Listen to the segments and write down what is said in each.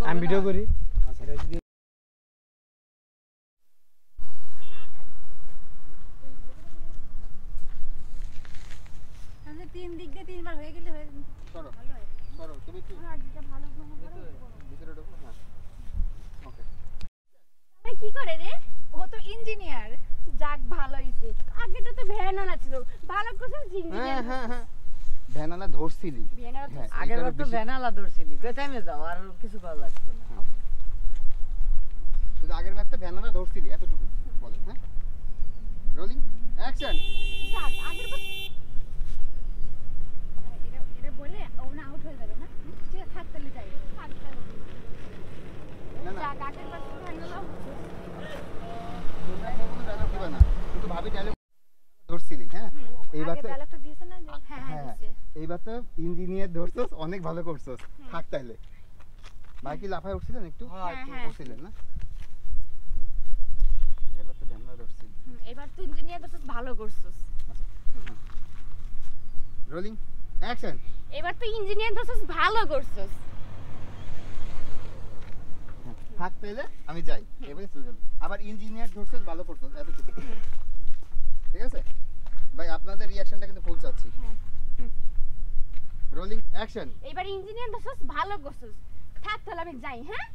আমি ভিডিও করি। আচ্ছা তাহলে তিন দিক দিয়ে তিনবার হয়ে গেলে হয়ে সরো ভালো হয়। সরো তুমি কি আর যেটা ভালো ভ্রমণ করো ভিতরে ঢোকো হ্যাঁ ওকে আমি কি করে রে ও তো ইঞ্জিনিয়ার যাক ভালো হইছে আগে তো ভ্যানালা ছিল ভালো করে ইঞ্জিনিয়ার হ্যাঁ হ্যাঁ ভ্যানালা ধরছিলি ভ্যানালা তো আগের বার তো ভ্যানালা ধরছিলি, কোথায় মে যাও, আর কিছু করা লাগতো না। শুধু আগের বার তো ভ্যানালা ধরছিলি এতটুকু বলেন হ্যাঁ রোলিং অ্যাকশন যাক আগের বার এটা বলে ও না আউট হয়ে যাবে না ঠিক আছে থাকতেলি যাই থাকতেলি না না যাক আগের বার তো ভ্যানালা তোমরা কোনো ডায়লগ দিবে না কিন্তু ভাবি ডায়লগ ধরছিলি হ্যাঁ এইবার আগে তো ডায়লগটা দিয়েছ না যে হ্যাঁ হ্যাঁ হ্যাঁ দিয়েছে এইবার তো ইঞ্জিনিয়ার ধরছস অনেক ভালো করছস থাক তাইলে ভাই কি লাফায় উঠছিলেন একটু হ্যাঁ, হ্যাঁ। উঠছিলেন না এবার তো ভ্যানালা ধরছিলি এবার তো ইঞ্জিনিয়ার তো ভালো করছস রোলিং অ্যাকশন এবার তো ইঞ্জিনিয়ার তো ভালো করছস থাক তাইলে আমি যাই এবারে চলে যাবো আবার ইঞ্জিনিয়ার ধরছস ভালো করছস এতটুকু ঠিক আছে ভাই আপনাদের রিঅ্যাকশনটা কিন্তু ফুল চাচ্ছি হ্যাঁ রোলিং অ্যাকশন এবার ইঞ্জিনিয়ার তো ভালো করছস থাক তাহলে আমি যাই হ্যাঁ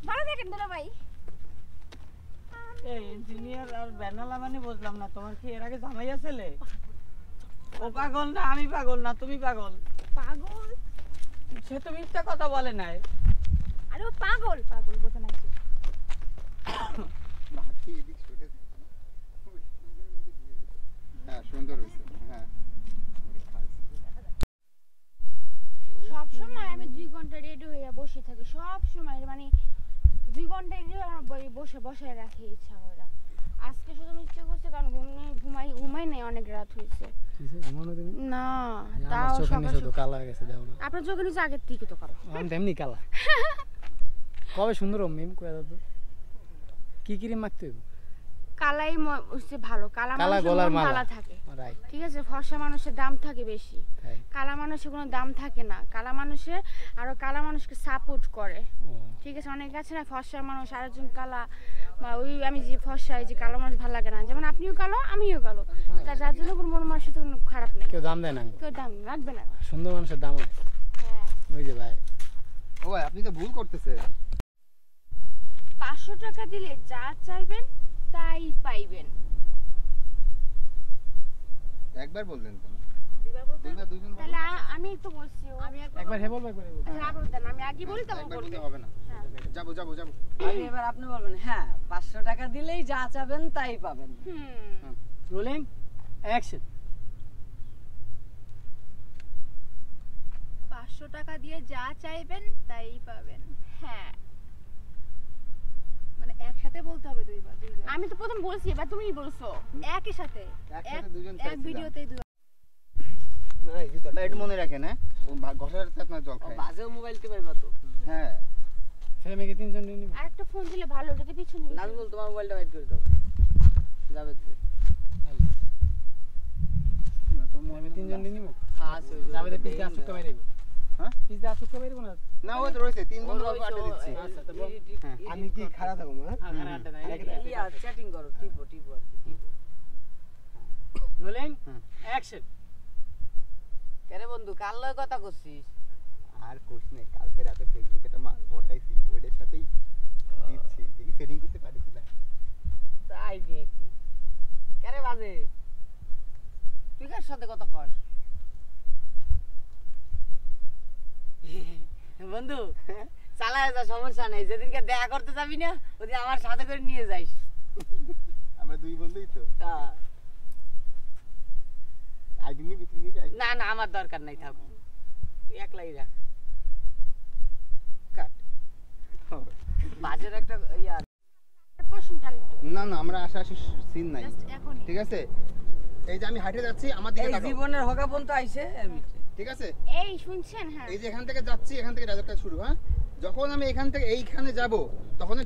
ভালো থাকেন দুলা ভাই এই ইঞ্জিনিয়ার আর ভ্যানালা মানে বুঝলাম না, তোমার কি এর আগে জামাইয়া ছেলে? ও পাগল না আমি পাগল না তুমি পাগল? পাগল সে তো মিথ্যা কথা বলে নাই। আরে ও পাগল পাগল বোঝা না কিছু বাকি এদিক ছুটে হ্যাঁ সুন্দর হয়েছে হ্যাঁ সব সময় আমি 2 ঘন্টা রেডি হয়ে বসে থাকি সব সময় মানে 2 ঘন্টা রেডি হয়ে আমার বসে বসে রাখি ইচ্ছা করে আজকে শুধু ইচ্ছে করছে কারণ ঘুমাই নাই অনেক রাত হয়েছে কিসে ঘুমানো তুমি? না আমার তাও চোখে সকাল নিচে তো কালো হয়ে গেছে, দাও না। আপনার চোখে নিচে আগের থেকে তো কালো আমি তেমনি কালা। কবে সুন্দর মিম কয়ে দাও তো, কি ক্রিম মাখতে হইব? কালাই হচ্ছে ভালো কালা কালা মানুষের গলার মন মালা। ভালো থাকে রাইট ঠিক আছে ফর্সা মানুষের দাম থাকে বেশি তাই। কালা মানুষের কোনো দাম থাকে না কালা মানুষের আরো কালা মানুষকে সাপোর্ট করে ও ঠিক আছে অনেক আছে না ফর্সা মানুষ আরেকজন কালা বা ওই আমি যে ফর্সা এই যে কালো মানুষ ভালো লাগে না যেমন আপনিও কালো আমিও কালো তা যার জন্য কোনো মন মানুষের তো কোনো খারাপ নেই কেউ দাম দেয় না, কেউ দাম রাখবে না সুন্দর মানুষের দাম আছে। হ্যাঁ ওই যে ভাই ও ভাই আপনি তো ভুল করতেছেন 500 টাকা দিলে যা চাইবেন তাই পাইবেন একবার বললেন তো দুইবার দুইজন বলুন। তাহলে আমি তো বলছি আমি একবার হে বলবো একবার হে বলবো। আচ্ছা আবার দেন আমি আগে বলি তখন একবার বলবেন বললে হবে না হ্যাঁ যাবো যাবো যাবো আগে এবার আপনি বলবেন হ্যাঁ 500 টাকা দিলেই যা চাবেন তাই পাবেন। হুম রোলিং অ্যাকশন। 500 টাকা দিয়ে যা চাইবেন তাই পাবেন হ্যাঁ মানে একসাথে বলতে হবে দুইবার আমি তো প্রথম বলছি এবার তুমিই বলছো একই সাথে একসাথে দুজন এক চাইছিলাম। ভিডিওতেই দুই না এই ভিতর ভাই একটু মনে রাখেন হ্যাঁ ও ঘষাতে আপনার জল খায় বাজেও মোবাইল তে পাইবা তো। হ্যাঁ ছেলে মেয়ে তিনজন নিয়ে নিবো। আরেকটা ফোন দিলে ভালো ওটাতে পিছনে নাজমুল তোমার মোবাইলটা বাইর করে দাও। যাবে তো। না তো আমি তিনজন নিয়ে নিবো। হ্যাঁ যাবে তো পিজ্জা আসুক বাইরে দিব। হ্যাঁ পিজ্জা আসুক বাইরে না। না ও তো রয়েছে তিন বন্ধু গল্প আড্ডা দিচ্ছি আচ্ছা তো বল। হ্যাঁ। আমি কি খারাপ থাকবো না? হ্যাঁ খারাপ আড্ডা নাই। ইয়া চ্যাটিং করো টিপো টিপো আর কি টিপো। Rolling action. কেরে বন্ধু কাল লয় কথা করছিস? আর কোশ নেই কালকে রাতে ফেসবুকে একটা মাল পটাইছি ওইটার সাথেই দিচ্ছি দেখি সেটিং করতে পারি কিনা তাই দেখি। কেরে বাজে? তুই কার সাথে কথা কস? বন্ধু চালায় যা সমস্যা নেই, যেদিনকে দেখা করতে যাবি না ওদিন আমার সাথে করে নিয়ে যাইস। আমরা দুই বন্ধুই তো হ্যাঁ। আইডি নি বিক্রি নিয়ে যাই না না আমার দরকার নাই, থাক তুই একলাই রাখ। কাট বাজের একটা ইয়া না না আমরা আশাআশি সিন নাই জাস্ট এখনই ঠিক আছে এই যে আমি হাঁটে যাচ্ছি আমার দিকে এই তাকাও জীবনের হগাপন তো আইছে এর ভিতরে। ঠিক আছে এই শুনছেন হ্যাঁ এই যে এখান থেকে যাচ্ছি এখান থেকে ডায়লগটা শুরু হ্যাঁ যখন আমি এখান থেকে এইখানে যাব তখন